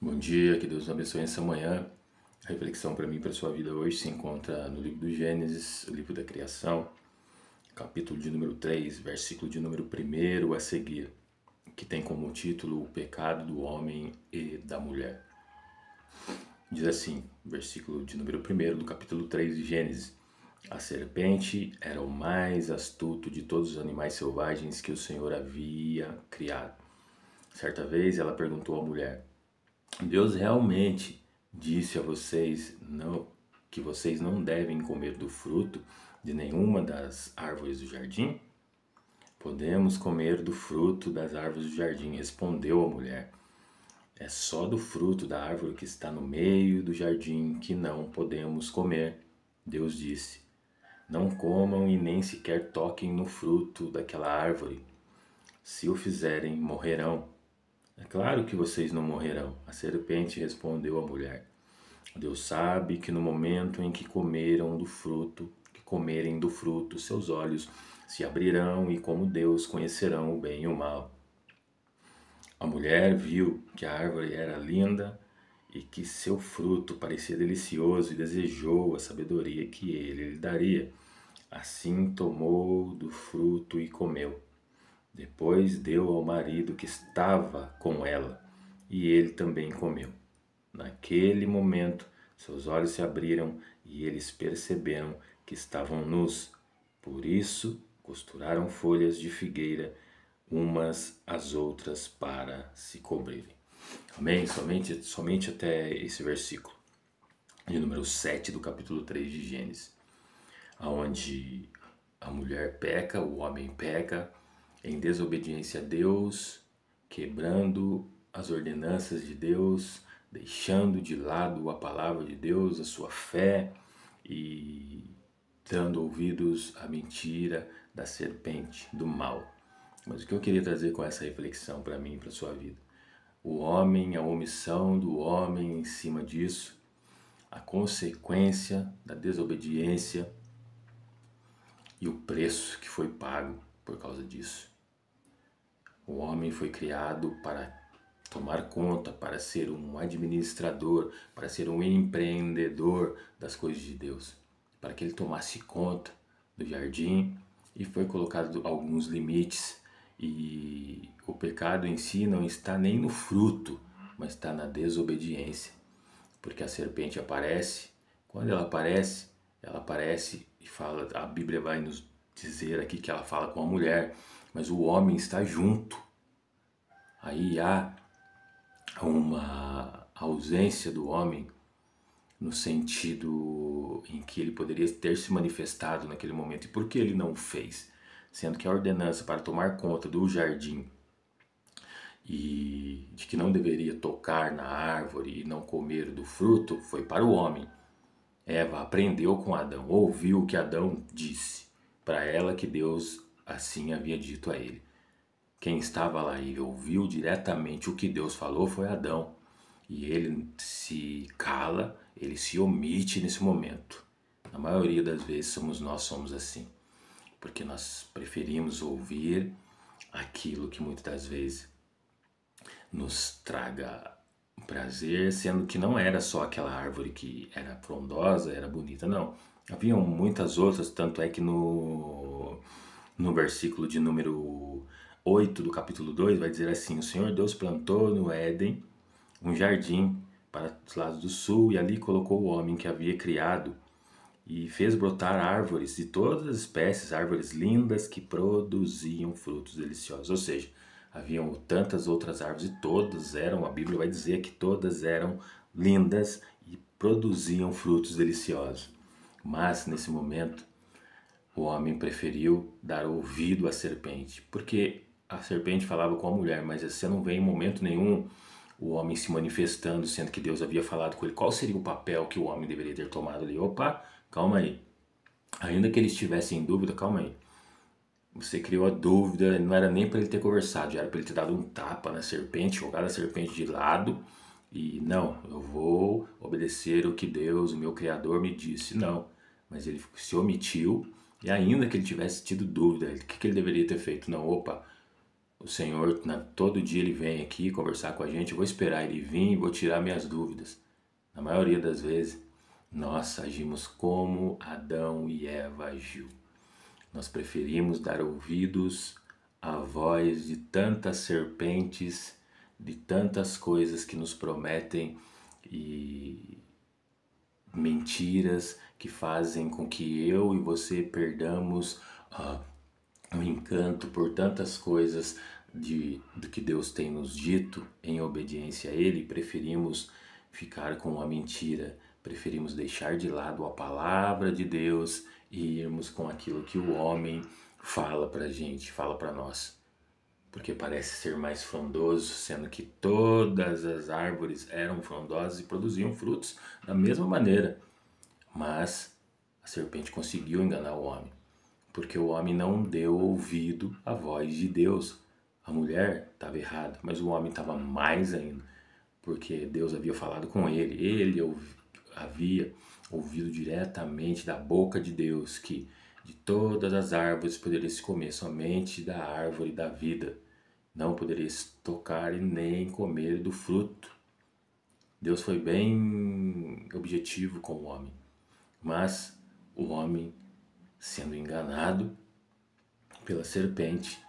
Bom dia, que Deus nos abençoe essa manhã. A reflexão para mim e para a sua vida hoje se encontra no livro do Gênesis, o livro da criação, capítulo de número 3, versículo de número 1 a seguir, que tem como título O pecado do homem e da mulher. Diz assim, versículo de número 1 do capítulo 3 de Gênesis: A serpente era o mais astuto de todos os animais selvagens que o Senhor havia criado. Certa vez ela perguntou à mulher: Deus realmente disse a vocês que vocês não devem comer do fruto de nenhuma das árvores do jardim? Podemos comer do fruto das árvores do jardim, respondeu a mulher. É só do fruto da árvore que está no meio do jardim que não podemos comer. Deus disse: Não comam e nem sequer toquem no fruto daquela árvore. Se o fizerem, morrerão. É claro que vocês não morrerão, a serpente respondeu à mulher. Deus sabe que no momento em que comerem do fruto, seus olhos se abrirão e como Deus conhecerão o bem e o mal. A mulher viu que a árvore era linda e que seu fruto parecia delicioso e desejou a sabedoria que ele lhe daria. Assim tomou do fruto e comeu. Depois deu ao marido que estava com ela, e ele também comeu. Naquele momento, seus olhos se abriram e eles perceberam que estavam nus. Por isso, costuraram folhas de figueira umas às outras para se cobrirem. Amém? Somente até esse versículo, de número 7 do capítulo 3 de Gênesis, onde a mulher peca, o homem peca, em desobediência a Deus, quebrando as ordenanças de Deus, deixando de lado a palavra de Deus, a sua fé e dando ouvidos à mentira da serpente, do mal. Mas o que eu queria trazer com essa reflexão para mim e para a sua vida? O homem, a omissão do homem em cima disso, a consequência da desobediência e o preço que foi pago por causa disso. O homem foi criado para tomar conta, para ser um administrador, para ser um empreendedor das coisas de Deus, para que ele tomasse conta do jardim e foi colocado alguns limites. E o pecado em si não está nem no fruto, mas está na desobediência, porque a serpente aparece. Quando ela aparece e fala, a Bíblia vai nos dizer aqui que ela fala com a mulher, mas o homem está junto. Aí há uma ausência do homem no sentido em que ele poderia ter se manifestado naquele momento. E por que ele não o fez? Sendo que a ordenança para tomar conta do jardim e de que não deveria tocar na árvore e não comer do fruto foi para o homem. Eva aprendeu com Adão, ouviu o que Adão disse para ela, que Deus assim havia dito a ele. Quem estava lá e ouviu diretamente o que Deus falou foi Adão. E ele se cala, ele se omite nesse momento. Na maioria das vezes somos assim. Porque nós preferimos ouvir aquilo que muitas das vezes nos traga prazer, sendo que não era só aquela árvore que era frondosa, era bonita, não. Haviam muitas outras, tanto é que no versículo de número 8 do capítulo 2 vai dizer assim: O Senhor Deus plantou no Éden um jardim para os lados do sul e ali colocou o homem que havia criado e fez brotar árvores de todas as espécies, árvores lindas que produziam frutos deliciosos. Ou seja, haviam tantas outras árvores e todas eram, a Bíblia vai dizer que todas eram lindas e produziam frutos deliciosos. Mas nesse momento, o homem preferiu dar ouvido à serpente, porque a serpente falava com a mulher, mas você não vê em momento nenhum o homem se manifestando, sendo que Deus havia falado com ele. Qual seria o papel que o homem deveria ter tomado ali? Opa, calma aí. Ainda que ele estivesse em dúvida, calma aí. Você criou a dúvida, não era nem para ele ter conversado, já era para ele ter dado um tapa na serpente, jogado a serpente de lado e não, eu vou obedecer o que Deus, o meu Criador, me disse. Não, mas ele se omitiu e ainda que ele tivesse tido dúvida, o que ele deveria ter feito? Não, opa, O Senhor, todo dia Ele vem aqui conversar com a gente, eu vou esperar Ele vir e vou tirar minhas dúvidas. Na maioria das vezes, nós agimos como Adão e Eva agiu. Nós preferimos dar ouvidos à voz de tantas serpentes, de tantas coisas que nos prometem e mentiras que fazem com que eu e você perdamos o encanto por tantas coisas do que Deus tem nos dito em obediência a Ele. Preferimos ficar com a mentira, preferimos deixar de lado a palavra de Deus e irmos com aquilo que o homem fala pra gente, fala pra nós. Porque parece ser mais frondoso, sendo que todas as árvores eram frondosas e produziam frutos da mesma maneira. Mas a serpente conseguiu enganar o homem, porque o homem não deu ouvido à voz de Deus. A mulher estava errada, mas o homem estava mais ainda, porque Deus havia falado com ele. Ele havia ouvido diretamente da boca de Deus que de todas as árvores poderia se comer, somente da árvore da vida não podereis tocar e nem comer do fruto. Deus foi bem objetivo com o homem, mas o homem, sendo enganado pela serpente,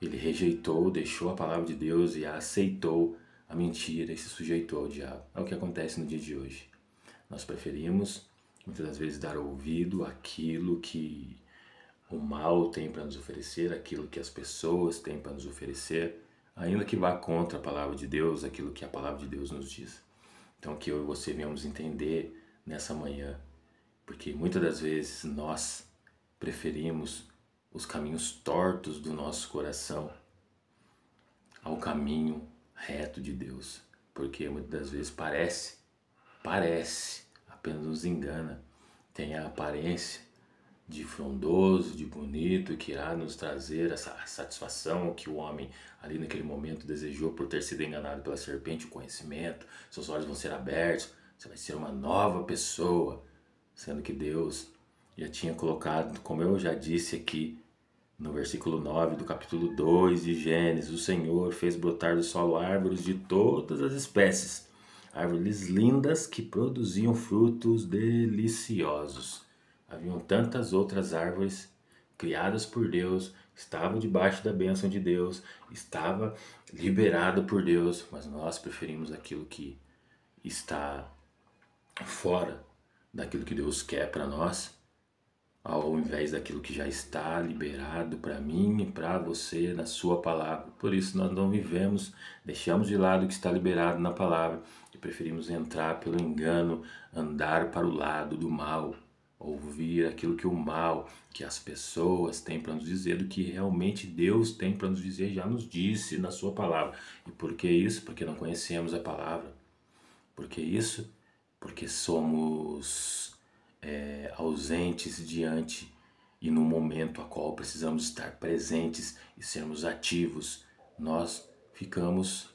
ele rejeitou, deixou a palavra de Deus e aceitou a mentira e se sujeitou ao diabo. É o que acontece no dia de hoje. Nós preferimos, muitas das vezes, dar ouvido àquilo que o mal tem para nos oferecer, aquilo que as pessoas têm para nos oferecer, ainda que vá contra a palavra de Deus, aquilo que a palavra de Deus nos diz. Então que eu e você venhamos entender nessa manhã, porque muitas das vezes nós preferimos os caminhos tortos do nosso coração ao caminho reto de Deus, porque muitas das vezes parece, apenas nos engana, tem a aparência de frondoso, de bonito, que irá nos trazer essa satisfação que o homem ali naquele momento desejou por ter sido enganado pela serpente, o conhecimento, seus olhos vão ser abertos, você vai ser uma nova pessoa, sendo que Deus já tinha colocado, como eu já disse aqui, no versículo 9 do capítulo 2 de Gênesis, o Senhor fez brotar do solo árvores de todas as espécies, árvores lindas que produziam frutos deliciosos. Haviam tantas outras árvores criadas por Deus, estavam debaixo da bênção de Deus, estava liberado por Deus, mas nós preferimos aquilo que está fora daquilo que Deus quer para nós, ao invés daquilo que já está liberado para mim e para você na sua palavra. Por isso nós não vivemos, deixamos de lado o que está liberado na palavra e preferimos entrar pelo engano, andar para o lado do mal, ouvir aquilo que o mal, que as pessoas têm para nos dizer, do que realmente Deus tem para nos dizer, já nos disse na sua palavra. E por que isso? Porque não conhecemos a palavra. Por que isso? Porque somos ausentes diante e no momento a qual precisamos estar presentes e sermos ativos. Nós ficamos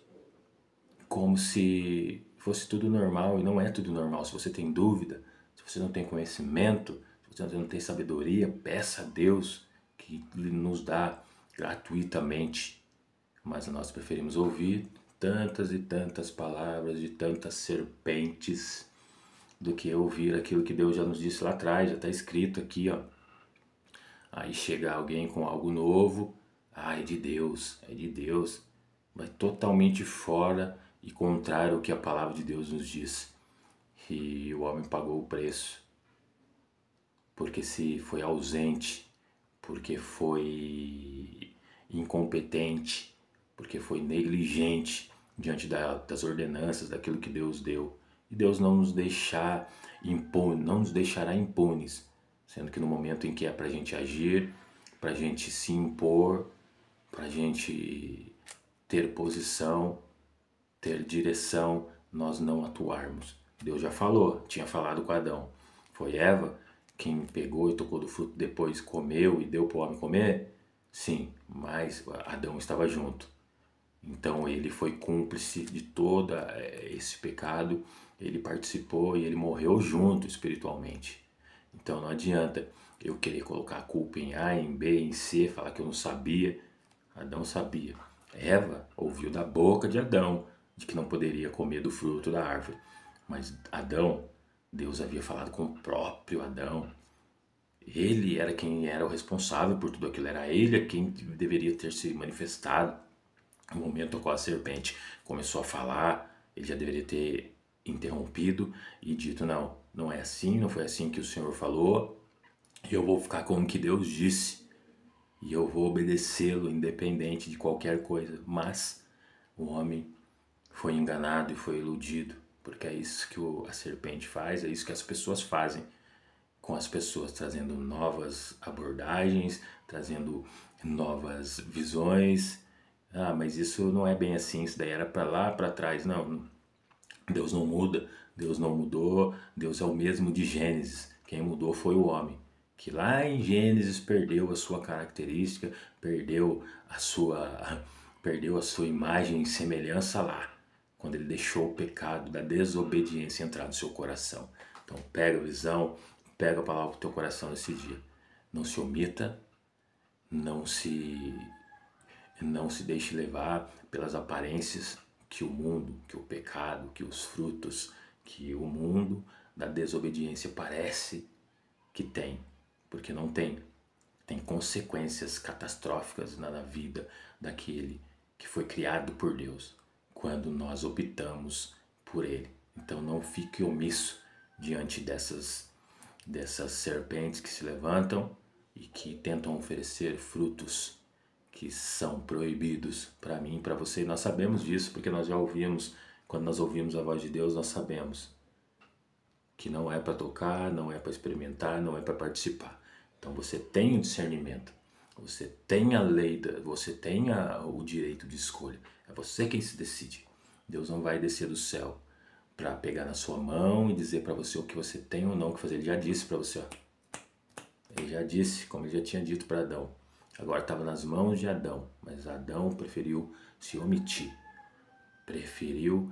como se fosse tudo normal, e não é tudo normal. Se você tem dúvida, se você não tem conhecimento, se você não tem sabedoria, peça a Deus que Ele nos dá gratuitamente. Mas nós preferimos ouvir tantas e tantas palavras de tantas serpentes do que ouvir aquilo que Deus já nos disse lá atrás, já está escrito aqui, ó. Aí chega alguém com algo novo, é de Deus, vai totalmente fora e contrário ao que a palavra de Deus nos diz. E o homem pagou o preço, porque se foi ausente, porque foi incompetente, porque foi negligente diante das ordenanças, daquilo que Deus deu. E Deus não nos não nos deixará impunes, sendo que no momento em que é para a gente agir, para a gente se impor, para a gente ter posição, ter direção, nós não atuarmos. Deus já falou, tinha falado com Adão. Foi Eva quem pegou e tocou do fruto, depois comeu e deu para o homem comer? Sim, mas Adão estava junto. Então ele foi cúmplice de todo esse pecado, ele participou e ele morreu junto espiritualmente. Então não adianta eu querer colocar a culpa em A, em B, em C, falar que eu não sabia. Adão sabia. Eva ouviu da boca de Adão de que não poderia comer do fruto da árvore. Mas Adão, Deus havia falado com o próprio Adão. Ele era quem era o responsável por tudo aquilo, era ele quem deveria ter se manifestado. No momento no qual a serpente começou a falar, ele já deveria ter interrompido e dito: não, não é assim, não foi assim que o Senhor falou, eu vou ficar com o que Deus disse e eu vou obedecê-lo independente de qualquer coisa. Mas o homem foi enganado e foi iludido, porque é isso que a serpente faz, é isso que as pessoas fazem com as pessoas, trazendo novas abordagens, trazendo novas visões. Ah, mas isso não é bem assim, isso daí era para lá, para trás. Não, Deus não muda, Deus não mudou, Deus é o mesmo de Gênesis. Quem mudou foi o homem, que lá em Gênesis perdeu a sua característica, perdeu a sua imagem e semelhança lá, quando ele deixou o pecado da desobediência entrar no seu coração. Então pega a visão, pega a palavra pro teu coração nesse dia. Não se omita, não se não se deixe levar pelas aparências que o mundo, que o pecado, que os frutos, que o mundo da desobediência parece que tem, porque não tem. Tem consequências catastróficas na vida daquele que foi criado por Deus, quando nós optamos por Ele. Então não fique omisso diante dessas serpentes que se levantam e que tentam oferecer frutos que são proibidos para mim e para você. E nós sabemos disso porque nós já ouvimos, quando nós ouvimos a voz de Deus, nós sabemos que não é para tocar, não é para experimentar, não é para participar. Então você tem o discernimento, você tem a lei, você tem o direito de escolha. É você quem se decide. Deus não vai descer do céu para pegar na sua mão e dizer para você o que você tem ou não que fazer. Ele já disse para você, ó. Ele já disse, como ele já tinha dito para Adão. Agora estava nas mãos de Adão, mas Adão preferiu se omitir. Preferiu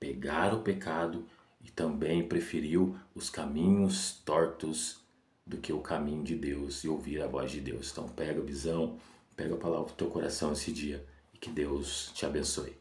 pegar o pecado e também preferiu os caminhos tortos do que o caminho de Deus e ouvir a voz de Deus. Então pega a visão, pega a palavra do teu coração esse dia e que Deus te abençoe.